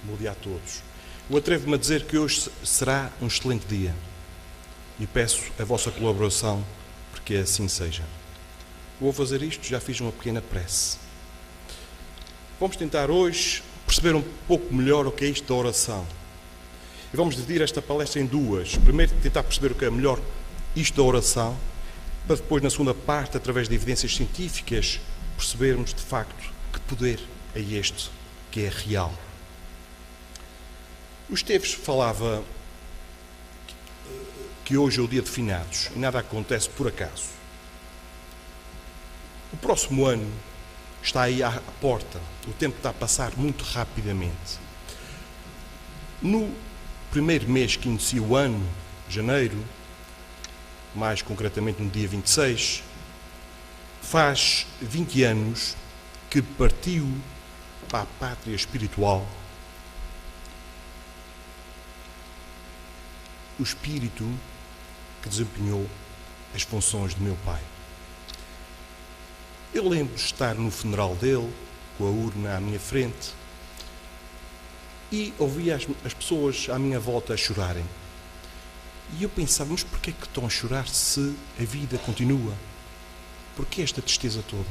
bom dia a todos. Eu atrevo-me a dizer que hoje será um excelente dia e peço a vossa colaboração para que assim seja. Vou fazer isto, já fiz uma pequena prece. Vamos tentar hoje perceber um pouco melhor o que é isto da oração. E vamos dividir esta palestra em duas. Primeiro, tentar perceber o que é melhor isto da oração, para depois, na segunda parte, através de evidências científicas, percebermos de facto que poder é este que é real. O Esteves falava que hoje é o dia de finados e nada acontece por acaso. O próximo ano está aí à porta, o tempo está a passar muito rapidamente. No primeiro mês que inicia o ano, janeiro, mais concretamente no dia 26, faz 20 anos que partiu para a pátria espiritual o espírito que desempenhou as funções de meu pai. Eu lembro de estar no funeral dele, com a urna à minha frente, e ouvia as pessoas à minha volta a chorarem. E eu pensava, mas porquê é que estão a chorar se a vida continua? Porquê esta tristeza toda?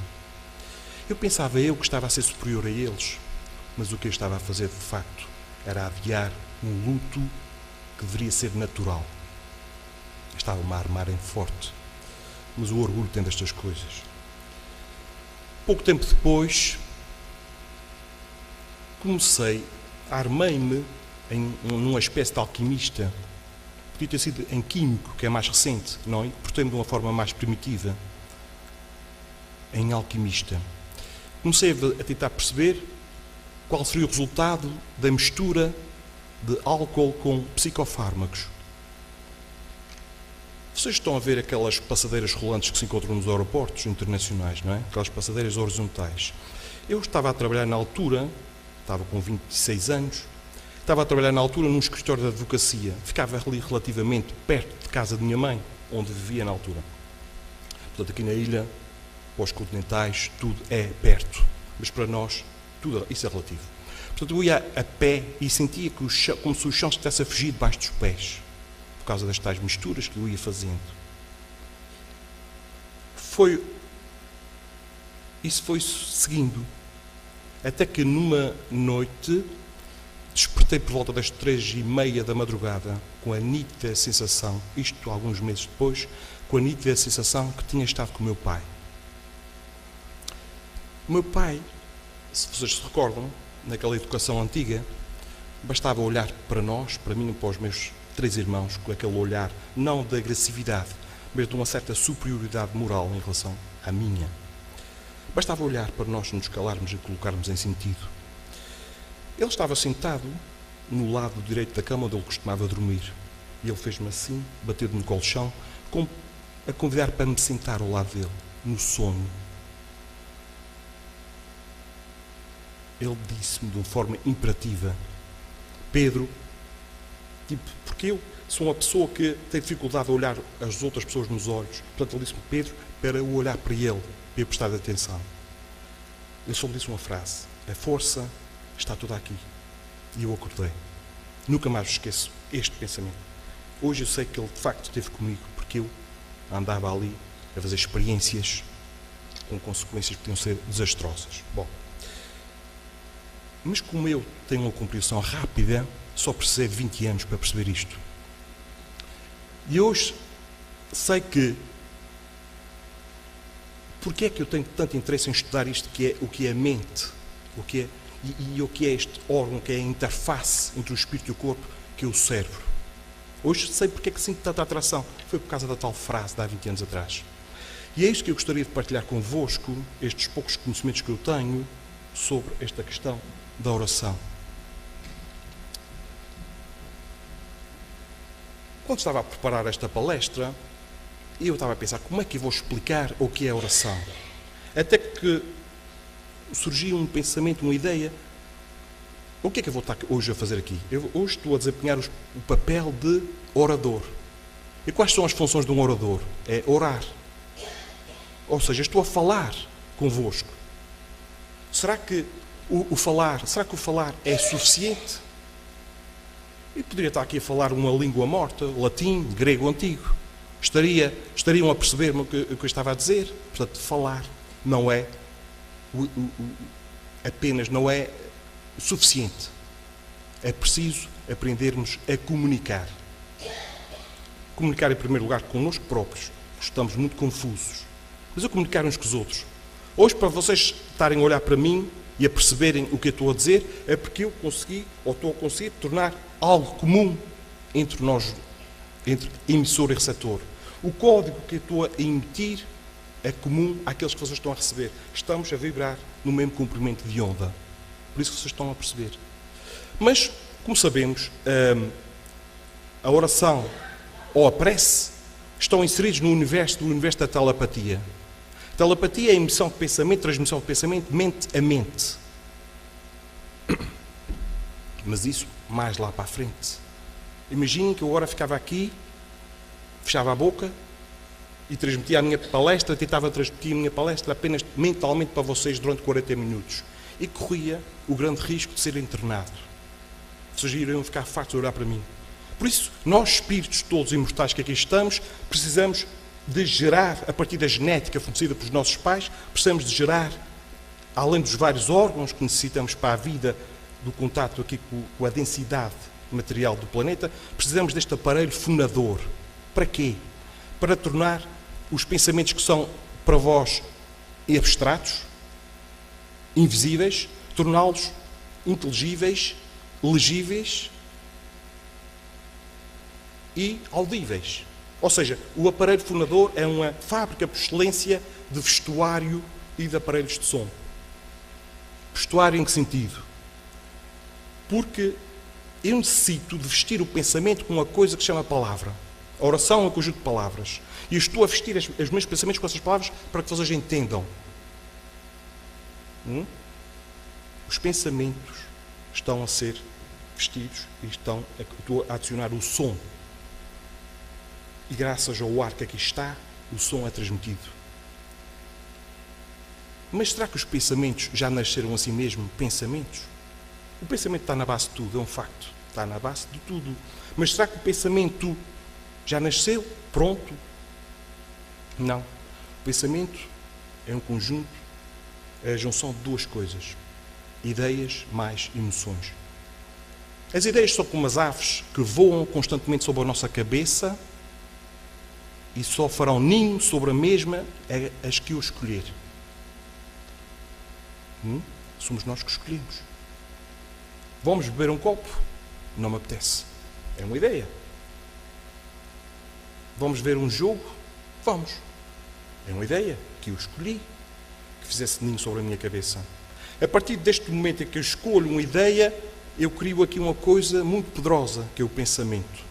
Eu pensava eu que estava a ser superior a eles, mas o que eu estava a fazer de facto era adiar um luto que deveria ser natural. Estava-me a armar em forte, mas o orgulho tem destas coisas. Pouco tempo depois, armei-me numa espécie de alquimista. Podia ter sido em químico, que é mais recente, não é? Portei-me de uma forma mais primitiva. Em alquimista. Comecei a tentar perceber qual seria o resultado da mistura de álcool com psicofármacos. Vocês estão a ver aquelas passadeiras rolantes que se encontram nos aeroportos internacionais, não é? Aquelas passadeiras horizontais. Eu estava a trabalhar na altura, estava com 26 anos, estava a trabalhar na altura num escritório de advocacia. Ficava ali relativamente perto de casa de minha mãe, onde vivia na altura. Portanto, aqui na ilha, para os continentais, tudo é perto. Mas para nós, isso é relativo. Portanto, eu ia a pé e sentia que como se o chão estivesse a fugir debaixo dos pés, por causa das tais misturas que eu ia fazendo. Isso foi seguindo, até que numa noite despertei por volta das 3h30 da madrugada, com a nítida sensação, isto alguns meses depois, com a nítida sensação que tinha estado com o meu pai. O meu pai, se vocês se recordam, naquela educação antiga, bastava olhar para nós, para mim e para os meus 3 irmãos, com aquele olhar, não de agressividade, mas de uma certa superioridade moral em relação à minha. Bastava olhar para nós nos calarmos e colocarmos em sentido. Ele estava sentado no lado direito da cama onde ele costumava dormir. E ele fez-me assim, bateu-me no colchão, a convidar para me sentar ao lado dele, no sono. Ele disse-me de uma forma imperativa: Pedro, porque eu sou uma pessoa que tem dificuldade a olhar as outras pessoas nos olhos. Portanto, ele disse-me, Pedro, para eu olhar para ele, para eu prestar atenção. Ele só me disse uma frase: a força está toda aqui. E eu acordei. Nunca mais esqueço este pensamento. Hoje eu sei que ele de facto esteve comigo, porque eu andava ali a fazer experiências com consequências que podiam ser desastrosas. Bom, mas como eu tenho uma compreensão rápida, só precisei de 20 anos para perceber isto. E hoje sei que porque é que eu tenho tanto interesse em estudar isto, que é o que é a mente, o que é este órgão, que é a interface entre o espírito e o corpo, que é o cérebro. Hoje sei porque é que sinto tanta atração. Foi por causa da tal frase de há 20 anos atrás. E é isto que eu gostaria de partilhar convosco, estes poucos conhecimentos que eu tenho sobre esta questão da oração. Quando estava a preparar esta palestra, eu estava a pensar como é que eu vou explicar o que é oração. Até que surgiu um pensamento, uma ideia. O que é que eu vou estar hoje a fazer aqui? Eu hoje estou a desempenhar o papel de orador. E quais são as funções de um orador? É orar. Ou seja, estou a falar convosco. Será que o falar é suficiente? E poderia estar aqui a falar uma língua morta, latim, grego antigo. Estariam a perceber-me o que eu estava a dizer. Portanto, falar não é apenas não é suficiente. É preciso aprendermos a comunicar. Comunicar, em primeiro lugar, connosco próprios. Estamos muito confusos. Mas a comunicar uns com os outros. Hoje, para vocês estarem a olhar para mim e a perceberem o que eu estou a dizer, é porque eu consegui, ou estou a conseguir, tornar algo comum entre nós, entre emissor e receptor. O código que eu estou a emitir é comum àqueles que vocês estão a receber. Estamos a vibrar no mesmo comprimento de onda. Por isso que vocês estão a perceber. Mas, como sabemos, a oração ou a prece estão inseridos no universo da telepatia. Telepatia é emissão de pensamento, transmissão de pensamento, mente a mente. Mas isso mais lá para a frente. Imaginem que eu agora ficava aqui, fechava a boca e transmitia a minha palestra, tentava transmitir a minha palestra apenas mentalmente para vocês durante 40 minutos. E corria o grande risco de ser internado. Vocês iriam ficar fartos de olhar para mim. Por isso, nós, espíritos todos imortais que aqui estamos, precisamos de gerar, a partir da genética fornecida pelos nossos pais, precisamos de gerar, além dos vários órgãos que necessitamos para a vida, do contato aqui com a densidade material do planeta, precisamos deste aparelho fonador. Para quê? Para tornar os pensamentos que são para vós abstratos, invisíveis, torná-los inteligíveis, legíveis e audíveis. Ou seja, o aparelho fonador é uma fábrica por excelência de vestuário e de aparelhos de som. Vestuário em que sentido? Porque eu necessito de vestir o pensamento com uma coisa que se chama palavra. A oração é um conjunto de palavras. E eu estou a vestir os meus pensamentos com essas palavras para que vocês entendam. Os pensamentos estão a ser vestidos e estou a adicionar o som. E graças ao ar que aqui está, o som é transmitido. Mas será que os pensamentos já nasceram assim mesmo? Pensamentos? O pensamento está na base de tudo, é um facto. Está na base de tudo. Mas será que o pensamento já nasceu? Pronto? Não. O pensamento é um conjunto, é a junção de duas coisas. Ideias mais emoções. As ideias são como as aves que voam constantemente sobre a nossa cabeça e só farão ninho sobre a mesma as que eu escolher. Somos nós que escolhemos. Vamos beber um copo? Não me apetece. É uma ideia. Vamos ver um jogo? Vamos. É uma ideia que eu escolhi, que fizesse ninho sobre a minha cabeça. A partir deste momento em que eu escolho uma ideia, eu crio aqui uma coisa muito poderosa, que é o pensamento.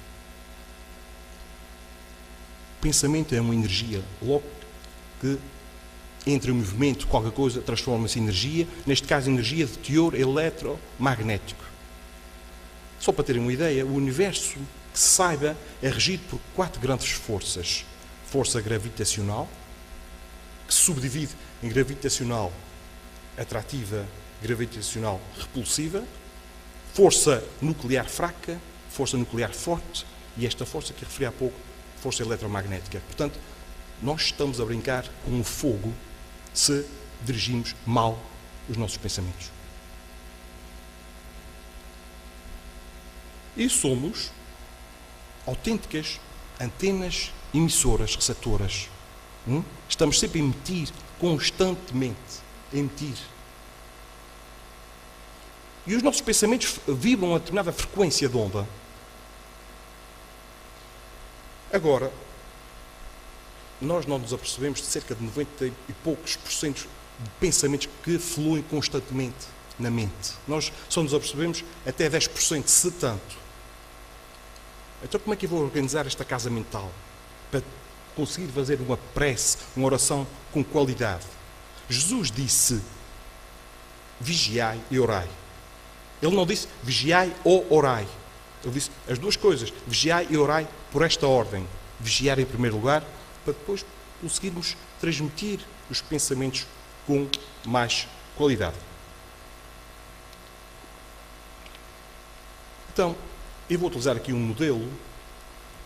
O pensamento é uma energia. Logo que entra em movimento, qualquer coisa transforma-se em energia, neste caso energia de teor eletromagnético. Só para terem uma ideia, o universo, que se saiba, é regido por 4 grandes forças. Força gravitacional, que se subdivide em gravitacional atrativa, gravitacional repulsiva, força nuclear fraca, força nuclear forte e esta força que referi há pouco, força eletromagnética. Portanto, nós estamos a brincar com o fogo se dirigimos mal os nossos pensamentos. E somos autênticas antenas emissoras, receptoras. Estamos sempre a emitir, constantemente, a emitir. E os nossos pensamentos vibram a determinada frequência de onda. Agora, nós não nos apercebemos de cerca de 90 e poucos % de pensamentos que fluem constantemente na mente. Nós só nos apercebemos até 10%, se tanto. Então como é que eu vou organizar esta casa mental para conseguir fazer uma prece, uma oração com qualidade? Jesus disse, vigiai e orai. Ele não disse vigiai ou orai. Ele disse as duas coisas, vigiai e orai por esta ordem. Vigiar em primeiro lugar, para depois conseguirmos transmitir os pensamentos com mais qualidade. Então, Eu vou utilizar aqui um modelo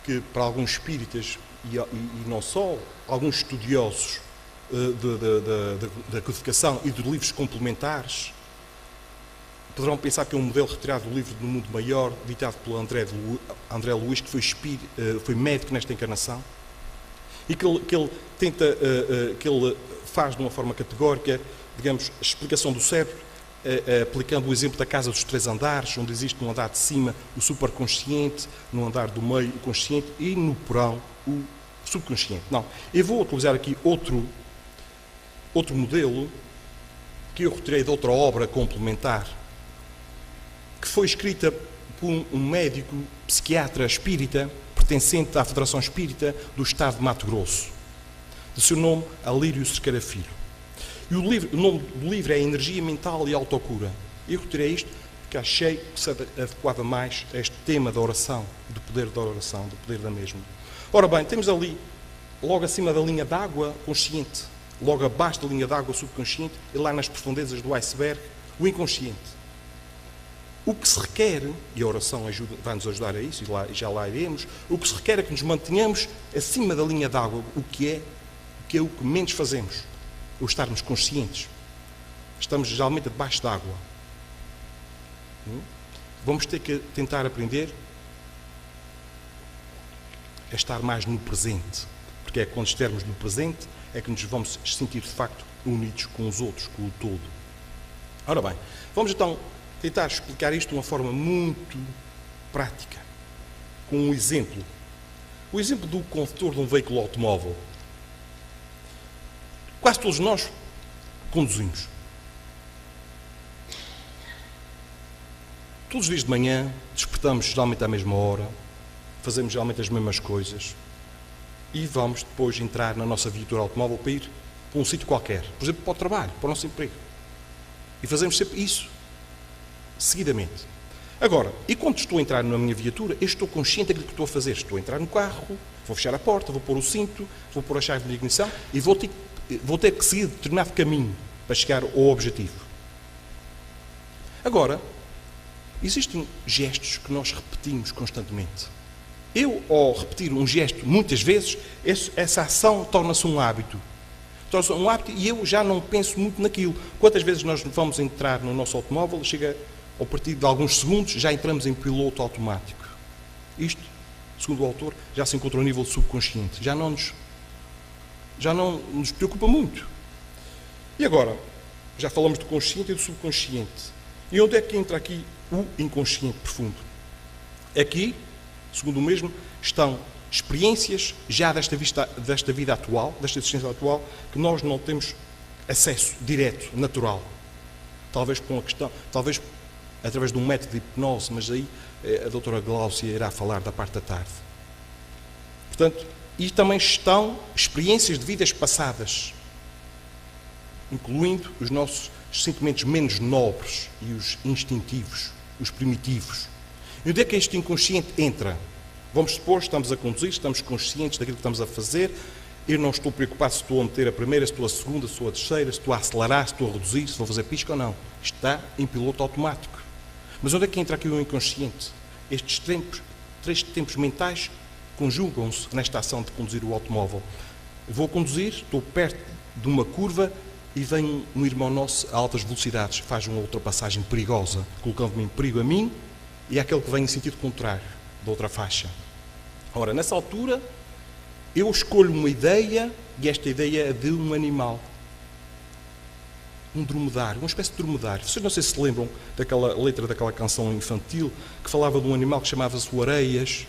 que, para alguns espíritas, e não só, alguns estudiosos da codificação e de livros complementares, poderão pensar que é um modelo retirado do livro do Mundo Maior, ditado pelo André Luiz, que foi médico nesta encarnação, e que ele faz de uma forma categórica, digamos, a explicação do cérebro, aplicando o exemplo da casa dos 3 andares, onde existe no andar de cima o superconsciente, no andar do meio o consciente e no porão o subconsciente. Não, eu vou utilizar aqui outro modelo que eu retirei de outra obra complementar, que foi escrita por um médico psiquiatra espírita, pertencente à Federação Espírita do Estado de Mato Grosso. De seu nome, Alírio Cerqueira Filho. E o nome do livro é Energia Mental e Autocura. Eu retirei isto porque achei que se adequava mais a este tema da oração, do poder da oração, do poder da mesma. Ora bem, temos ali, logo acima da linha d'água, consciente, logo abaixo da linha d'água, subconsciente, e lá nas profundezas do iceberg, o inconsciente. O que se requer, e a oração vai-nos ajudar a isso, e já lá iremos, o que se requer é que nos mantenhamos acima da linha d'água, o que é o que menos fazemos, o estarmos conscientes. Estamos geralmente debaixo d'água. Vamos ter que tentar aprender a estar mais no presente, porque é quando estivermos no presente é que nos vamos sentir de facto unidos com os outros, com o todo. Ora bem, vamos então tentar explicar isto de uma forma muito prática, com um exemplo. O exemplo do condutor de um veículo automóvel. Quase todos nós conduzimos. Todos os dias de manhã, despertamos geralmente à mesma hora, fazemos geralmente as mesmas coisas e vamos depois entrar na nossa viatura automóvel para ir para um sítio qualquer, por exemplo, para o trabalho, para o nosso emprego. E fazemos sempre isso, seguidamente. Agora, e quando estou a entrar na minha viatura, eu estou consciente daquilo que estou a fazer. Estou a entrar no carro, vou fechar a porta, vou pôr o cinto, vou pôr a chave de ignição e vou ter que seguir determinado caminho para chegar ao objetivo. Agora, existem gestos que nós repetimos constantemente. Eu, ao repetir um gesto muitas vezes, essa ação torna-se um hábito. Torna-se um hábito e eu já não penso muito naquilo. Quantas vezes nós vamos entrar no nosso automóvel, chega a partir de alguns segundos, já entramos em piloto automático. Isto, segundo o autor, já se encontra ao nível subconsciente. Já não nos preocupa muito. E agora, já falamos do consciente e do subconsciente. E onde é que entra aqui o inconsciente profundo? Aqui, segundo o mesmo, estão experiências já desta vida atual, desta existência atual, que nós não temos acesso direto, natural. Talvez com a questão, talvez através de um método de hipnose, mas aí a doutora Gláucia irá falar da parte da tarde. Portanto, e também estão experiências de vidas passadas, incluindo os nossos sentimentos menos nobres e os instintivos, os primitivos. E onde é que este inconsciente entra? Vamos supor, estamos a conduzir, estamos conscientes daquilo que estamos a fazer, eu não estou preocupado se estou a meter a primeira, se estou a segunda, se estou a terceira, se estou a acelerar, se estou a reduzir, se vou fazer pisca ou não. Está em piloto automático. Mas onde é que entra aqui o inconsciente? Estes três tempos mentais conjugam-se nesta ação de conduzir o automóvel. Eu vou conduzir, estou perto de uma curva e vem um irmão nosso a altas velocidades, faz uma ultrapassagem perigosa, colocando-me em perigo a mim e àquele que vem em sentido contrário, da outra faixa. Ora, nessa altura, eu escolho uma ideia e esta ideia é de um animal. Um dromedário, uma espécie de dromedário. Vocês não sei se lembram daquela letra daquela canção infantil que falava de um animal que chamava-se o Areias,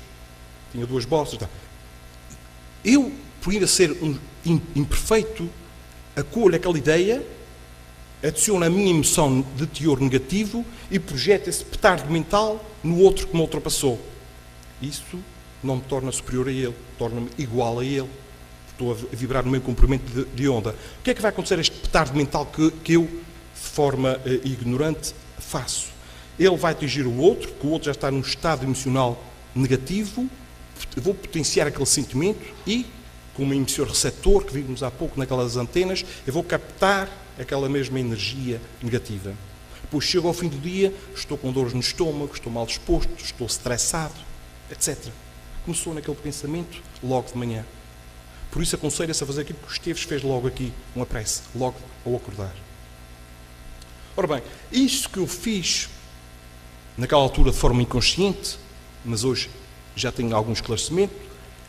tinha 2 botas. Eu, por ainda ser um imperfeito, acolho aquela ideia, adiciono a minha emoção de teor negativo e projeto esse petardo mental no outro que me ultrapassou. Isso não me torna superior a ele, torna-me igual a ele. Estou a vibrar no meu comprimento de onda. O que é que vai acontecer a este petardo mental que eu, de forma ignorante, faço? Ele vai atingir o outro, que o outro já está num estado emocional negativo, eu vou potenciar aquele sentimento e, com um emissor receptor, que vimos há pouco naquelas antenas, eu vou captar aquela mesma energia negativa. Depois chego ao fim do dia, estou com dores no estômago, estou mal disposto, estou estressado, etc. Começou naquele pensamento logo de manhã. Por isso aconselho-se a fazer aquilo que o Esteves fez logo aqui, uma prece, logo ao acordar. Ora bem, isto que eu fiz naquela altura de forma inconsciente, mas hoje já tenho algum esclarecimento,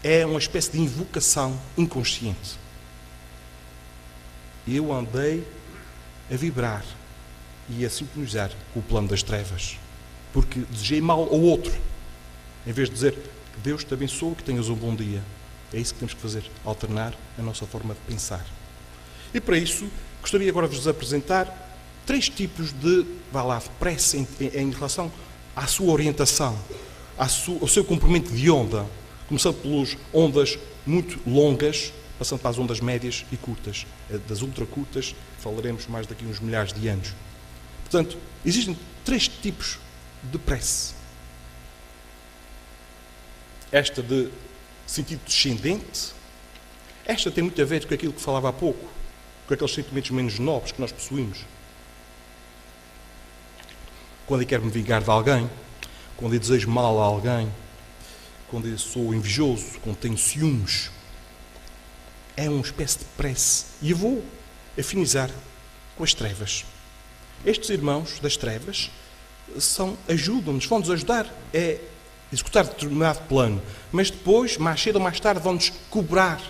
é uma espécie de invocação inconsciente. Eu andei a vibrar e a sintonizar com o plano das trevas, porque desejei mal ao outro, em vez de dizer que Deus te abençoe, que tenhas um bom dia. É isso que temos que fazer, alternar a nossa forma de pensar. E para isso, gostaria agora de vos apresentar 3 tipos de prece em relação à sua orientação, ao seu comprimento de onda, começando pelas ondas muito longas, passando para as ondas médias e curtas. Das ultracurtas falaremos mais daqui a uns milhares de anos. Portanto, existem 3 tipos de prece. Esta de sentido descendente, esta tem muito a ver com aquilo que falava há pouco, com aqueles sentimentos menos nobres que nós possuímos. Quando eu quero me vingar de alguém, quando eu desejo mal a alguém, quando eu sou invejoso, quando tenho ciúmes, é uma espécie de prece. E eu vou afinizar com as trevas. Estes irmãos das trevas ajudam-nos, vão-nos ajudar a executar determinado plano, mas depois, mais cedo ou mais tarde, vão-nos cobrar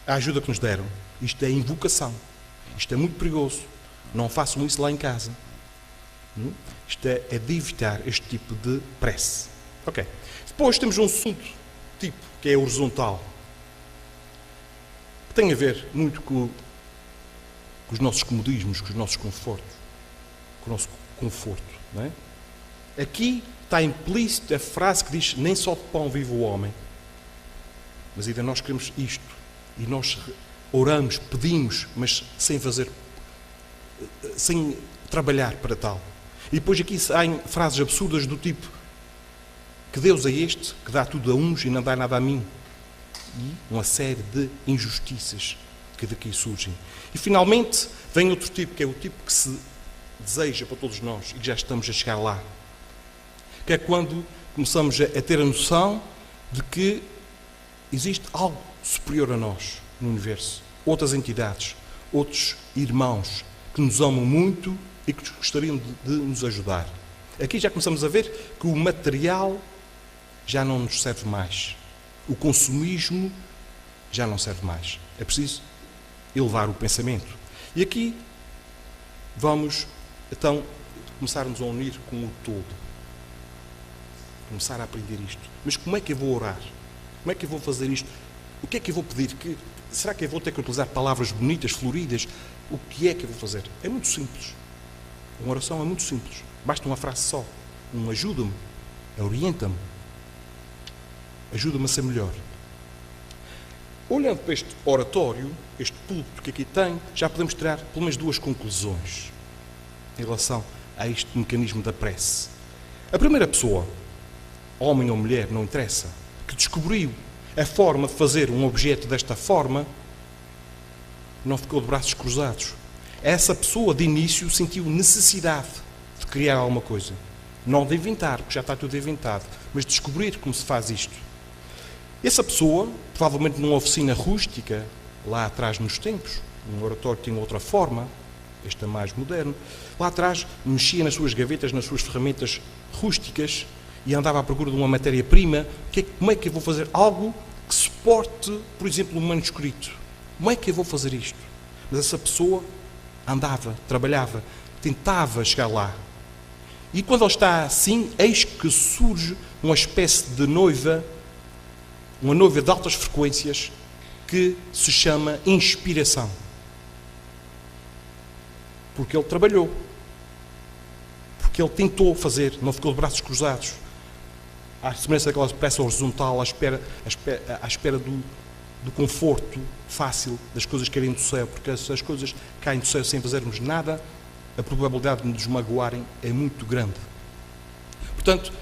a ajuda que nos deram. Isto é invocação. Isto é muito perigoso. Não façam isso lá em casa. Isto é de evitar este tipo de prece. Ok. Depois temos um segundo tipo, que é horizontal. Que tem a ver muito com os nossos comodismos, com os nossos confortos. Com o nosso conforto. Não é? Aqui está implícita a frase que diz: nem só de pão vive o homem. Mas ainda nós queremos isto. E nós oramos, pedimos, mas sem trabalhar para tal. E depois aqui saem frases absurdas do tipo: que Deus é este que dá tudo a uns e não dá nada a mim. E uma série de injustiças que daqui surgem. E finalmente vem outro tipo, que é o tipo que se deseja para todos nós e que já estamos a chegar lá. Que é quando começamos a ter a noção de que existe algo superior a nós no universo. Outras entidades, outros irmãos que nos amam muito e que gostariam de nos ajudar. Aqui já começamos a ver que o material já não nos serve mais. O consumismo já não serve mais. É preciso elevar o pensamento. E aqui vamos, então, começarmos a unir com o todo. Começar a aprender isto. Mas como é que eu vou orar? Como é que eu vou fazer isto? O que é que eu vou pedir? Será que eu vou ter que utilizar palavras bonitas, floridas? O que é que eu vou fazer? É muito simples. Uma oração é muito simples. Basta uma frase só. Ajuda-me, orienta-me, ajuda-me a ser melhor. Olhando para este oratório, este púlpito que aqui tem, já podemos tirar pelo menos 2 conclusões em relação a este mecanismo da prece. A primeira pessoa, homem ou mulher, não interessa, que descobriu a forma de fazer um objeto desta forma, não ficou de braços cruzados. Essa pessoa, de início, sentiu necessidade de criar alguma coisa. Não de inventar, porque já está tudo inventado, mas de descobrir como se faz isto. Essa pessoa, provavelmente numa oficina rústica, lá atrás nos tempos, um oratório tinha outra forma, este é mais moderno, lá atrás mexia nas suas gavetas, nas suas ferramentas rústicas e andava à procura de uma matéria-prima. Como é que eu vou fazer algo que suporte, por exemplo, um manuscrito? Como é que eu vou fazer isto? Mas essa pessoa andava, trabalhava, tentava chegar lá. E quando ele está assim, eis que surge uma espécie de noiva, uma noiva de altas frequências, que se chama inspiração. Porque ele trabalhou. Porque ele tentou fazer, não ficou de braços cruzados. À semelhança daquela prece horizontal, à espera do conforto fácil das coisas caírem do céu, porque se as coisas caem do céu sem fazermos nada, a probabilidade de nos magoarem é muito grande. Portanto,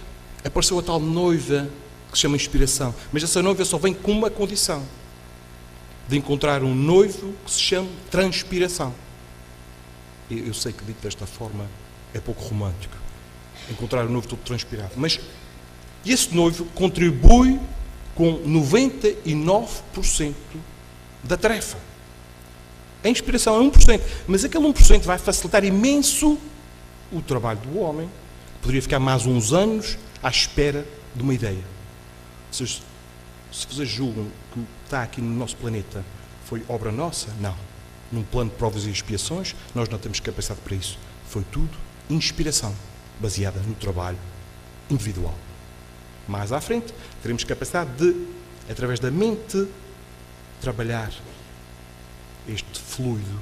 apareceu a tal noiva que se chama inspiração, mas essa noiva só vem com uma condição: de encontrar um noivo que se chama transpiração. Eu sei que dito desta forma é pouco romântico. Encontrar o noivo todo transpirado. Mas esse noivo contribui com 99% da tarefa. A inspiração é 1%, mas aquele 1% vai facilitar imenso o trabalho do homem, que poderia ficar mais uns anos à espera de uma ideia. Se vocês julgam que o que está aqui no nosso planeta foi obra nossa, não. Num plano de provas e expiações, nós não temos capacidade para isso. Foi tudo inspiração, baseada no trabalho individual. Mais à frente, teremos capacidade de, através da mente, trabalhar este fluido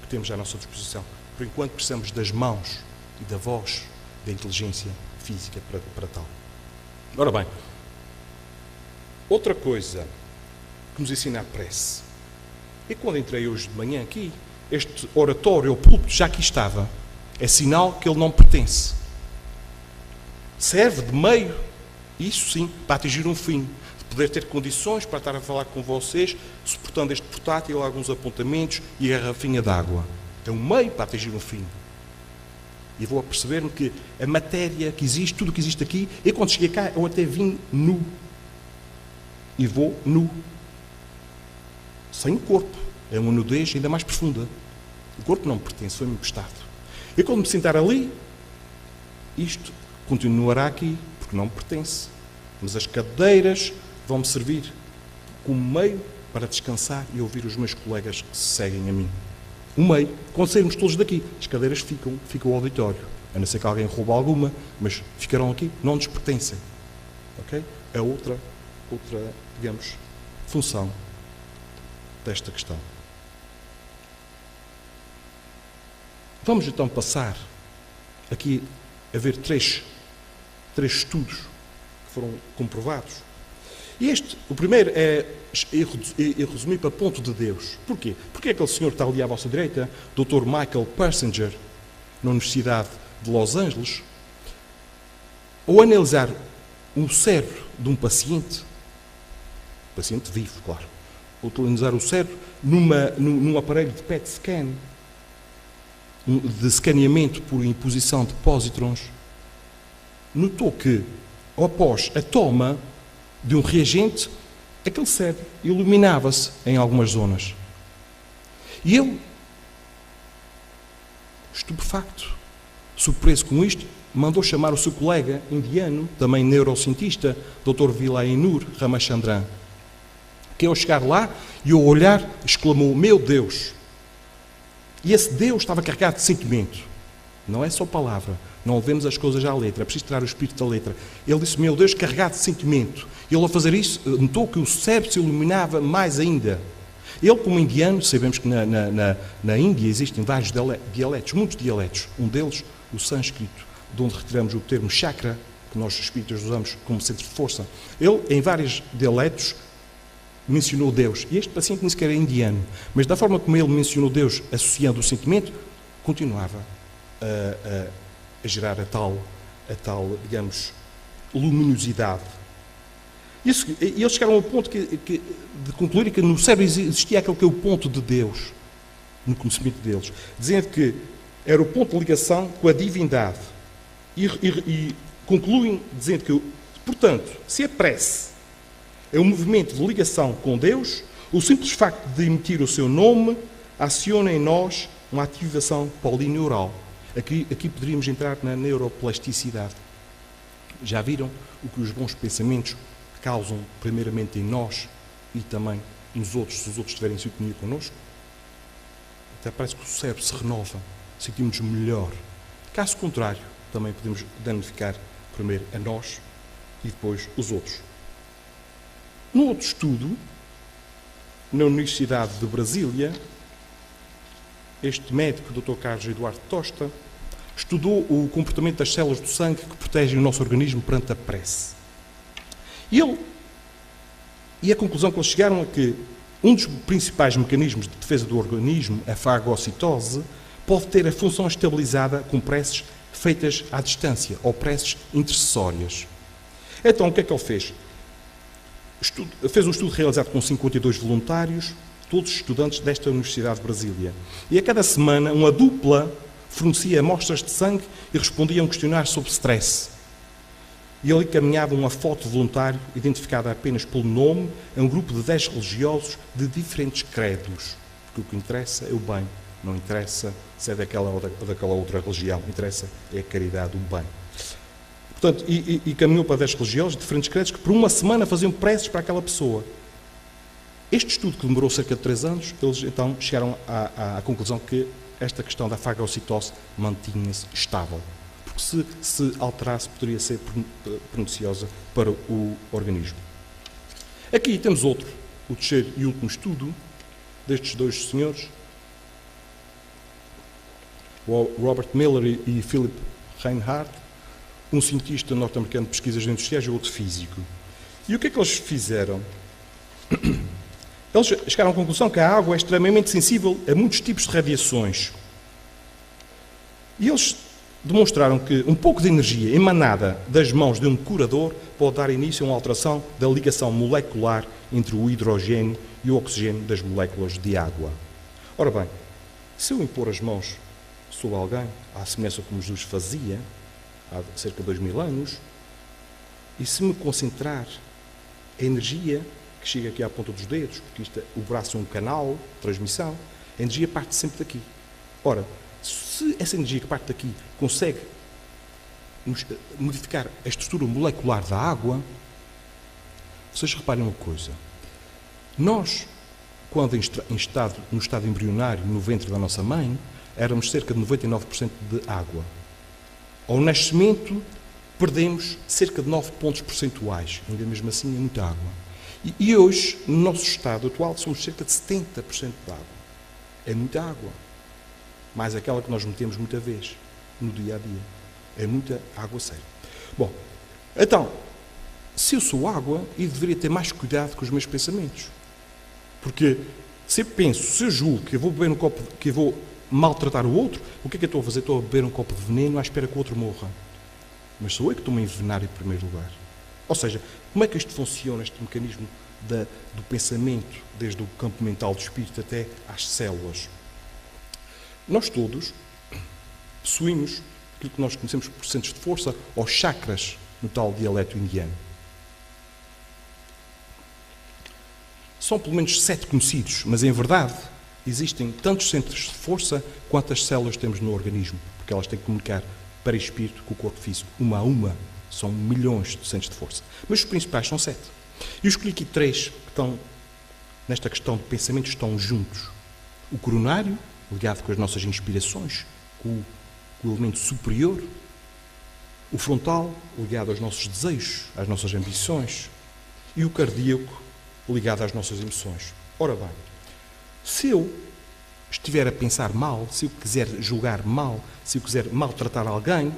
que temos à nossa disposição. Por enquanto, precisamos das mãos e da voz, da inteligência física para tal. Ora bem, outra coisa que nos ensina a prece. E quando entrei hoje de manhã aqui, este oratório, ou púlpito, já aqui estava. É sinal que ele não pertence. Serve de meio, isso sim, para atingir um fim. De poder ter condições para estar a falar com vocês, suportando este portátil, alguns apontamentos e a garrafinha de água. É um meio para atingir um fim. E vou a perceber-me que a matéria que existe, tudo o que existe aqui, e quando cheguei cá, eu até vim nu. E vou nu. Sem o corpo. É uma nudez ainda mais profunda. O corpo não me pertence, foi-me emprestado. E quando me sentar ali, isto continuará aqui, porque não me pertence. Mas as cadeiras vão-me servir como meio para descansar e ouvir os meus colegas que se seguem a mim. Um meio. Quando sairmos todos daqui, as cadeiras ficam o auditório. A não ser que alguém roube alguma, mas ficarão aqui, não nos pertencem. Ok? É outra, digamos, função desta questão. Vamos então passar aqui a ver três estudos que foram comprovados. E o primeiro é resumir para ponto de Deus. Porquê? Porque aquele senhor que está ali à vossa direita, Dr. Michael Persinger, na Universidade de Los Angeles, ao analisar o cérebro de um paciente vivo, claro, ao analisar o cérebro num aparelho de PET scan, de escaneamento por imposição de pósitrons, notou que, após a toma de um reagente, aquele cérebro iluminava-se em algumas zonas. E ele, estupefacto, surpreso com isto, mandou chamar o seu colega indiano, também neurocientista, Dr. Vilaynur Ramachandran, que ao chegar lá e ao olhar, exclamou: "Meu Deus!" E esse Deus estava carregado de sentimento. Não é só palavra. Não levemos as coisas à letra. É preciso tirar o espírito da letra. Ele disse: "Meu Deus, carregado de sentimento." E ele, ao fazer isso, notou que o cérebro se iluminava mais ainda. Ele, como indiano, sabemos que na Índia existem vários dialetos, muitos dialetos. Um deles, o sânscrito, de onde retiramos o termo chakra, que nós espíritas usamos como centro de força. Ele, em vários dialetos, mencionou Deus. E este paciente nem sequer é indiano. Mas da forma como ele mencionou Deus, associando o sentimento, continuava a gerar a tal, digamos, luminosidade. E eles chegaram ao ponto de concluir que no cérebro existia aquele que é o ponto de Deus, no conhecimento deles, dizendo que era o ponto de ligação com a divindade. E concluem dizendo que, portanto, se a prece é um movimento de ligação com Deus, o simples facto de emitir o seu nome aciona em nós uma ativação polineural. Aqui poderíamos entrar na neuroplasticidade. Já viram o que os bons pensamentos causam primeiramente em nós e também nos outros, se os outros estiverem em sintonia connosco? Até parece que o cérebro se renova, sentimos melhor. Caso contrário, também podemos danificar primeiro a nós e depois os outros. Num outro estudo, na Universidade de Brasília, este médico, Dr. Carlos Eduardo Tosta, estudou o comportamento das células do sangue que protegem o nosso organismo perante a prece. E a conclusão que eles chegaram é que um dos principais mecanismos de defesa do organismo, a fagocitose, pode ter a função estabilizada com preces feitas à distância, ou preces intercessórias. Então, o que é que ele fez? Fez um estudo realizado com 52 voluntários, todos estudantes desta Universidade de Brasília. E a cada semana, uma dupla fornecia amostras de sangue e respondia a um questionário sobre stress. E ele encaminhava uma foto de voluntário, identificada apenas pelo nome, a um grupo de 10 religiosos de diferentes credos. Porque o que interessa é o bem, não interessa se é daquela ou daquela outra religião, interessa é a caridade, o bem. Portanto, e caminhou para 10 religiosos de diferentes credos que por uma semana faziam preces para aquela pessoa. Este estudo, que demorou cerca de 3 anos, eles então chegaram à conclusão que esta questão da fagocitose mantinha-se estável. Porque se alterasse, poderia ser perniciosa para o organismo. Aqui temos outro, o terceiro e último estudo destes dois senhores, o Robert Miller e Philip Reinhardt, um cientista norte-americano de pesquisas industriais e outro físico. E o que é que eles fizeram? Eles chegaram à conclusão que a água é extremamente sensível a muitos tipos de radiações. E eles demonstraram que um pouco de energia emanada das mãos de um curador pode dar início a uma alteração da ligação molecular entre o hidrogênio e o oxigênio das moléculas de água. Ora bem, se eu impor as mãos sobre alguém, à semelhança como Jesus fazia, há cerca de 2000 anos, e se me concentrar a energia que chega aqui à ponta dos dedos, porque o braço é um canal de transmissão, a energia parte sempre daqui. Ora, se essa energia que parte daqui consegue modificar a estrutura molecular da água, vocês reparem uma coisa. Nós, quando no estado embrionário, no ventre da nossa mãe, éramos cerca de 99% de água. Ao nascimento, perdemos cerca de 9 pontos percentuais. Ainda mesmo assim, é muita água. E hoje, no nosso estado atual, somos cerca de 70% de água. É muita água. Mais aquela que nós metemos muita vez no dia a dia. É muita água séria. Bom, então, se eu sou água, eu deveria ter mais cuidado com os meus pensamentos. Porque se eu penso, se eu julgo que eu vou beber um copo, que eu vou maltratar o outro, o que é que eu estou a fazer? Estou a beber um copo de veneno à espera que o outro morra. Mas sou eu que estou-me a envenenar em primeiro lugar. Ou seja, como é que isto funciona, este mecanismo do pensamento, desde o campo mental do espírito até às células? Nós todos possuímos aquilo que nós conhecemos por centros de força, ou chakras, no tal dialeto indiano. São pelo menos 7 conhecidos, mas em verdade existem tantos centros de força quantas células temos no organismo, porque elas têm que comunicar para espírito com o corpo físico, uma a uma. São milhões de centros de força. Mas os principais são 7. E eu escolhi aqui 3 que estão, nesta questão de pensamento, estão juntos. O coronário, ligado com as nossas inspirações, com o elemento superior. O frontal, ligado aos nossos desejos, às nossas ambições. E o cardíaco, ligado às nossas emoções. Ora bem, se eu estiver a pensar mal, se eu quiser julgar mal, se eu quiser maltratar alguém,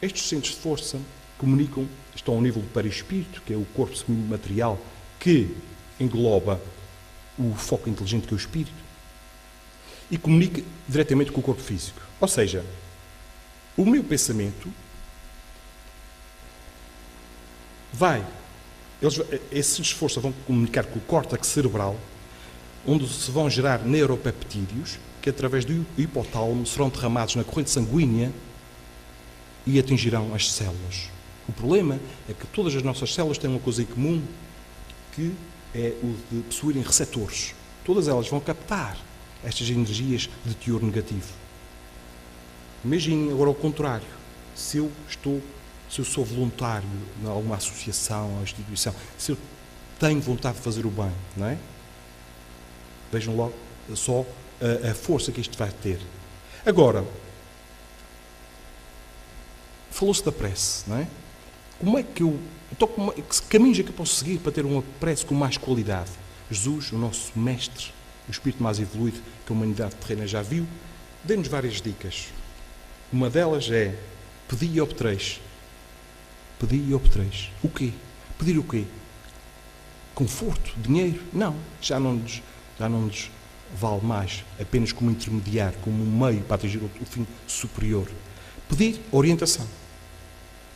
estes centros de força comunicam, estão ao nível do perispírito, que é o corpo semimaterial, que engloba o foco inteligente que é o espírito, e comunica diretamente com o corpo físico. Ou seja, o meu pensamento esses centros de força vão comunicar com o córtex cerebral, onde se vão gerar neuropeptídeos, que através do hipotálamo serão derramados na corrente sanguínea e atingirão as células. O problema é que todas as nossas células têm uma coisa em comum, que é o de possuírem receptores. Todas elas vão captar estas energias de teor negativo. Imaginem agora o contrário. Se eu sou voluntário em alguma associação ou instituição, se eu tenho vontade de fazer o bem, não é? Vejam logo só a força que isto vai ter. Agora, falou-se da prece, não é? Como é que que caminhos é que eu posso seguir para ter uma prece com mais qualidade? Jesus, o nosso mestre, o espírito mais evoluído que a humanidade terrena já viu, dê-nos várias dicas. Uma delas é: pedi e obtereis. Pedi e obtereis. O quê? Pedir o quê? Conforto? Dinheiro? Não. Já não nos vale mais apenas como intermediário, como um meio para atingir o fim superior. Pedir orientação.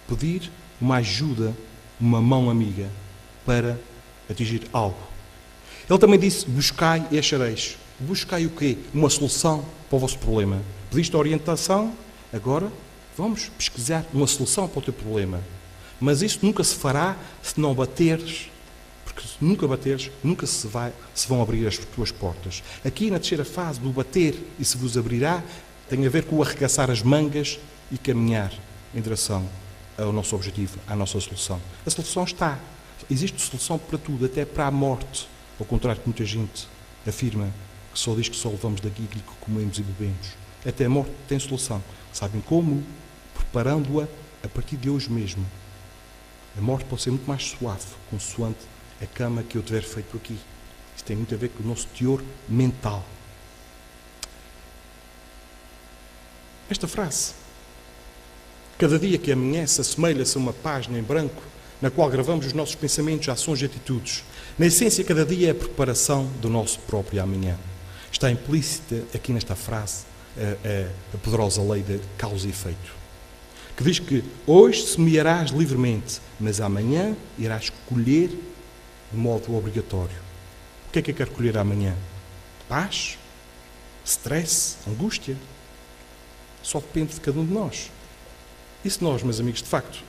Pedir uma ajuda, uma mão amiga para atingir algo. Ele também disse: buscai e achareis. Buscai o quê? Uma solução para o vosso problema. Pediste orientação, agora vamos pesquisar uma solução para o teu problema. Mas isso nunca se fará se não bateres, porque se nunca bateres, nunca se vão abrir as tuas portas. Aqui na terceira fase do bater e se vos abrirá, tem a ver com o arregaçar as mangas e caminhar em direção ao nosso objetivo, à nossa solução. A solução está. Existe solução para tudo, até para a morte. Ao contrário que muita gente afirma que só diz que só levamos daqui aquilo que comemos e bebemos. Até a morte tem solução. Sabem como? Preparando-a a partir de hoje mesmo. A morte pode ser muito mais suave, consoante a cama que eu tiver feito aqui. Isso tem muito a ver com o nosso teor mental. Esta frase: cada dia que amanhece assemelha-se a uma página em branco na qual gravamos os nossos pensamentos, ações e atitudes. Na essência, cada dia é a preparação do nosso próprio amanhã. Está implícita aqui nesta frase a poderosa lei de causa e efeito, que diz que hoje semearás livremente, mas amanhã irás colher de modo obrigatório. O que é que eu quero colher amanhã? Paz? Stress? Angústia? Só depende de cada um de nós. E se nós, meus amigos, de facto,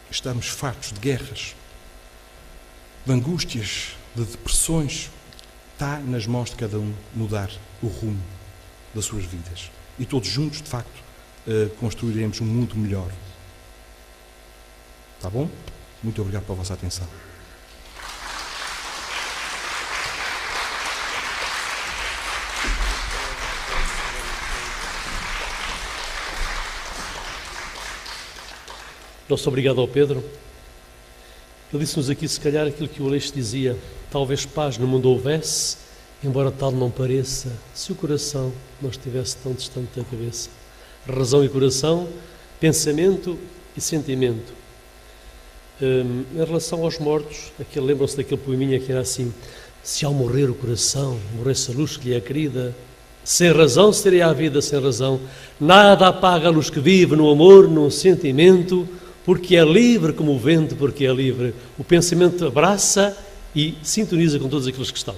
estamos fartos de guerras, de angústias, de depressões, está nas mãos de cada um mudar o rumo das suas vidas. E todos juntos, de facto, construiremos um mundo melhor. Está bom? Muito obrigado pela vossa atenção. Nosso obrigado ao Pedro. Ele disse-nos aqui, se calhar, aquilo que o Aleixo dizia: talvez paz no mundo houvesse, embora tal não pareça, se o coração não estivesse tão distante da cabeça. Razão e coração, pensamento e sentimento. Em relação aos mortos, lembram-se daquele poeminha que era assim: se ao morrer o coração, morresse a luz que lhe é querida, sem razão seria a vida sem razão, nada apaga a luz que vive no amor, num sentimento, porque é livre como o vento, porque é livre. O pensamento abraça e sintoniza com todos aqueles que estão.